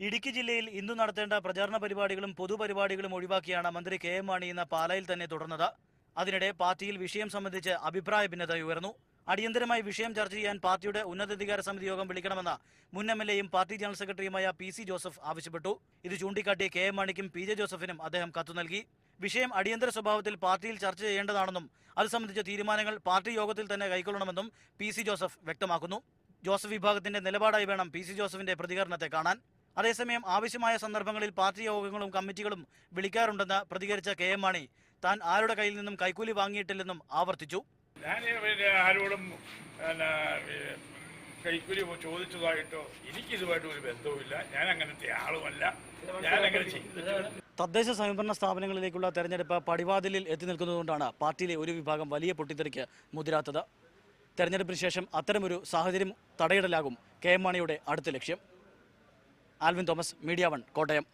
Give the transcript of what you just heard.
ഇടുക്കി ജില്ലയിൽ ഇന്നു നടത്തേണ്ട പ്രചാരണ പരിപാടികളും പൊതുപരിപാടികളും ഒഴിവാക്കിയാണ് മന്ത്രി കെ എം മാണി ഇന്ന് പാലായിൽ തന്നെ തുടർന്നത്. അതിനിടെ പാർട്ടിയിൽ വിഷയം സംബന്ധിച്ച് അഭിപ്രായ ഭിന്നത ഉയർന്നു. അടിയന്തരമായി വിഷയം ചർച്ച ചെയ്യാൻ പാർട്ടിയുടെ ഉന്നതാധികാര സമിതി യോഗം വിളിക്കണമെന്ന് മുൻ എംഎൽഎയും പാർട്ടി ജനറൽ സെക്രട്ടറിയുമായ PC ജോസഫ് ആവശ്യപ്പെട്ടു. ഇത് ചൂണ്ടിക്കാട്ടി കെ എം മാണിക്കും PJ ജോസഫിനും അദ്ദേഹം കത്തു നൽകി. വിഷയം അടിയന്തര സ്വഭാവത്തിൽ പാർട്ടിയിൽ ചർച്ച ചെയ്യേണ്ടതാണെന്നും അത് സംബന്ധിച്ച തീരുമാനങ്ങൾ പാർട്ടി യോഗത്തിൽ തന്നെ കൈക്കൊള്ളണമെന്നും PC ജോസഫ് വ്യക്തമാക്കുന്നു. ജോസഫ് വിഭാഗത്തിന്റെ നിലപാടായി വേണം PC ജോസഫിന്റെ പ്രതികരണത്തെ കാണാൻ. അതേസമയം ആവശ്യമായ സന്ദർഭങ്ങളിൽ പാർട്ടി യോഗങ്ങളും കമ്മിറ്റികളും വിളിക്കാറുണ്ടെന്ന് പ്രതികരിച്ച കെ എം മാണി താൻ ആരുടെ കയ്യിൽ നിന്നും കൈക്കൂലി വാങ്ങിയിട്ടില്ലെന്നും ആവർത്തിച്ചു. ഞാൻ ആരോടും കൈക്കൂലി ചോദിച്ചതായിട്ടോ എനിക്കിതുമായിട്ട് ഒരു ബന്ധവുമില്ല. ഞാൻ അങ്ങനത്തെ ആളുമല്ല. ഞാൻ അങ്ങനെ ചെയ്തിട്ടില്ല. തദ്ദേശ സ്വയംഭരണ സ്ഥാപനങ്ങളിലേക്കുള്ള തെരഞ്ഞെടുപ്പ് പടിവാതിലിൽ എത്തി നിൽക്കുന്നതുകൊണ്ടാണ് പാർട്ടിയിലെ ഒരു വിഭാഗം വലിയ പൊട്ടിത്തെറിക്ക് മുതിരാത്തത്. തെരഞ്ഞെടുപ്പിന് ശേഷം അത്തരമൊരു സാഹചര്യം തടയിടലാകും കെ എം മാണിയുടെ അടുത്ത ലക്ഷ്യം. Alvin Thomas, media 1, Kottayam.